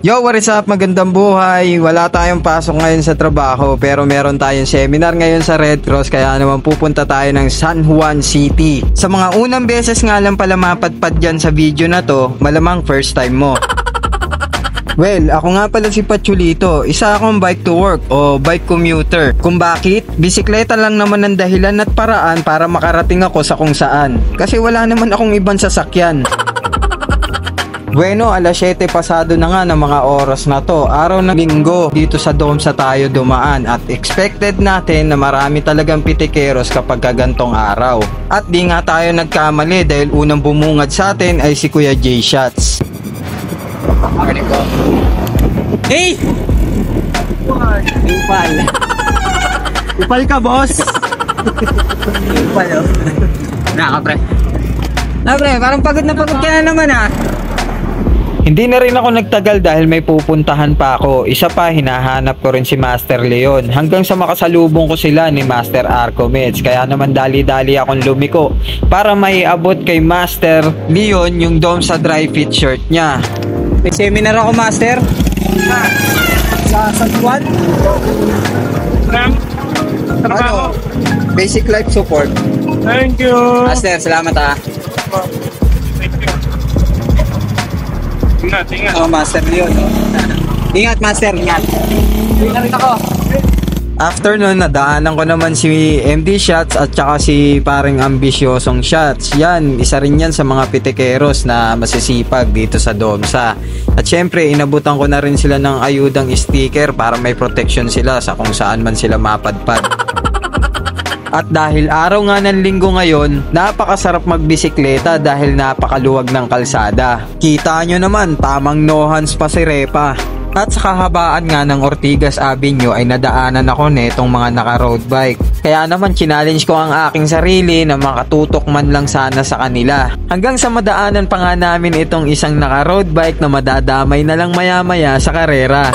Yo, what is up? Magandang buhay. Wala tayong pasok ngayon sa trabaho pero meron tayong seminar ngayon sa Red Cross kaya naman pupunta tayo ng San Juan City. Sa mga unang beses nga lang pala mapadpad dyan sa video na to, malamang first time mo. Well, ako nga pala si Patchulito, isa akong bike to work o bike commuter. Kung bakit? Bisikleta lang naman ang dahilan at paraan para makarating ako sa kung saan. Kasi wala naman akong ibang sasakyan. Bueno, alas 7 pasado na nga ng mga oras na to. Araw ng linggo, dito sa Domsa tayo dumaan at expected natin na marami talagang pitikeros kapag kagantong araw. At di nga tayo nagkamali dahil unang bumungad sa atin ay si Kuya J Shots. Hey! Upal. Upal ka, boss. Upal, oh. Nakapre. Pre, parang pagod na pagod ka na naman, ah. Hindi na rin ako nagtagal dahil may pupuntahan pa ako. Isa pa, hinahanap ko rin si Master Leon hanggang sa makasalubong ko sila ni Master Arcomeds. Kaya naman dali-dali akong lumiko para maiabot kay Master Leon yung Domsa dry fit shirt niya. May seminar ako, Master. Sa San Juan. Ano? Basic life support. Thank you. Master, salamat, ah. Ingat. Oh, Master Leon. Ingat, Master. Ingat. Ingat ako. After nun, nadaanan ko naman si MD Shots at saka si paring ambisyosong Shots. Yan, isa rin yan sa mga pitikeros na masisipag dito sa Domsa. At syempre, inabutan ko na rin sila ng ayudang sticker para may protection sila sa kung saan man sila mapadpad. At dahil araw nga ng linggo ngayon, napakasarap magbisikleta dahil napakaluwag ng kalsada. Kita nyo naman, tamang no hands pa si Repa. At sa kahabaan nga ng Ortigas Avenue ay nadaanan ako netong mga naka-road bike. Kaya naman challenge ko ang aking sarili na makatutok man lang sana sa kanila. Hanggang sa madaanan pa nga namin itong isang naka-road bike na madadamay na lang maya-maya sa karera.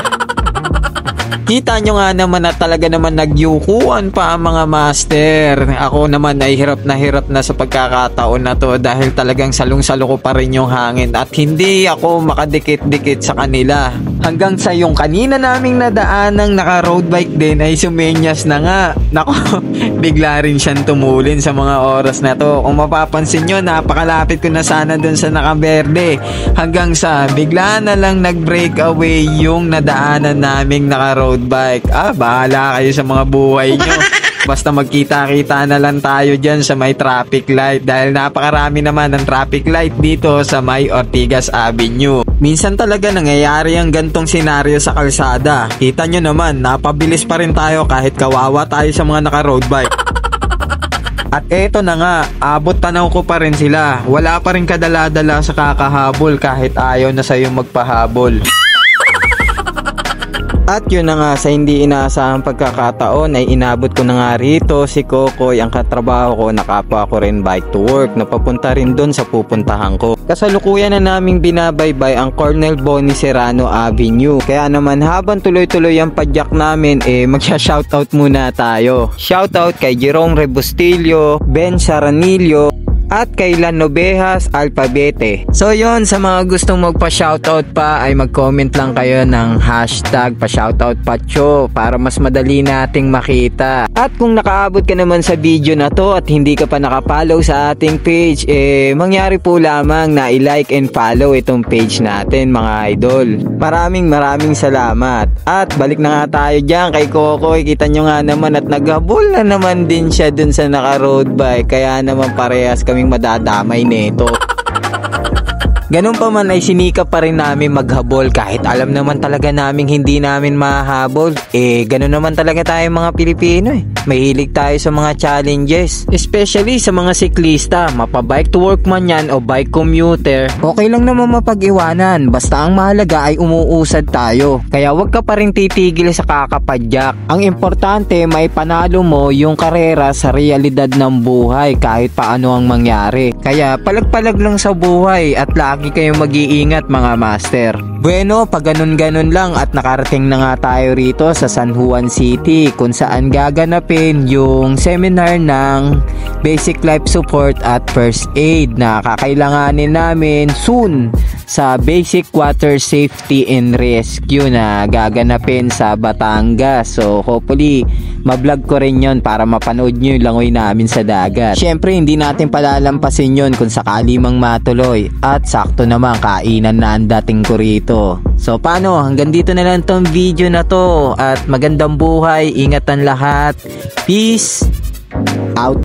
Kita nyo nga naman na talaga naman nagyukuan pa ang mga master. Ako naman ay hirap na sa pagkakataon na to dahil talagang salong-salo ko pa rin yung hangin at hindi ako makadikit-dikit sa kanila. Hanggang sa yung kanina naming nadaanang naka-road bike din ay sumenyas na nga. Nako, bigla rin siyang tumulin sa mga oras na to. Kung mapapansin nyo, napakalapit ko na sana dun sa nakaberde. Hanggang sa bigla na lang nag-breakaway yung nadaanan naming naka-road bike. Bahala kayo sa mga buhay nyo. Basta magkita-kita na lang tayo dyan sa may traffic light dahil napakarami naman ng traffic light dito sa may Ortigas Avenue. Minsan talaga nangyayari ang gantong senaryo sa kalsada. Kita nyo naman, napabilis pa rin tayo kahit kawawa tayo sa mga naka-road bike. At eto na nga, abot tanaw ko pa rin sila. Wala pa rin kadala-dala sa kakahabol kahit ayaw na sa'yo magpahabol. At yun na nga, sa hindi inaasahang pagkakataon ay inabot ko na nga rito si Kokoy, ang katrabaho ko na kapwa ko rin bike to work na papunta rin doon sa pupuntahan ko. Kasalukuyan na naming binabaybay ang Cornel Bonnie Serrano Avenue. Kaya naman habang tuloy-tuloy ang padyak namin magsha-shoutout muna tayo. Shoutout kay Jerome Rebustillo, Ben Saranillo, at kay Lanobejas Alphabete. So yon, sa mga gustong magpa-shoutout pa ay mag-comment lang kayo ng hashtag pa-shoutout Patcho para mas madali nating makita. At kung nakaabot ka naman sa video na to at hindi ka pa nakapollow sa ating page, mangyari po lamang na i-like and follow itong page natin mga idol. Maraming salamat. At balik na nga tayo dyan kay Kokoy. Kita nyo nga naman at naghabol na naman din siya dun sa naka-road bike. Kaya naman parehas kami madadamay nito. Ganun pa man ay sinikap pa rin namin maghabol kahit alam naman talaga namin hindi namin mahabol. Ganun naman talaga tayo mga Pilipino Mahilig tayo sa mga challenges. Especially sa mga siklista, mapa-bike to work man yan o bike commuter. Okay lang naman mapag-iwanan, basta ang mahalaga ay umuusad tayo. Kaya wag ka pa rin titigil sa kakapadyak. Ang importante may panalo mo yung karera sa realidad ng buhay kahit paano ang mangyari. Kaya palag-palag lang sa buhay at lagi kayong mag-iingat mga master. Bueno, pag ganun-ganun lang at nakarating na nga tayo rito sa San Juan City kung saan gaganapin yung seminar ng Basic Life Support at First Aid na kakailanganin namin soon sa Basic Water Safety and Rescue na gaganapin sa Batangas. So hopefully ma-vlog ko rin yon para mapanood nyo yung langoy namin sa dagat. Syempre hindi natin palalampasin yon kung sakali mang matuloy at sakto naman kainan na ang dating ko rito. So paano, hanggang dito na lang tong video na to at magandang buhay, ingatan lahat, peace out.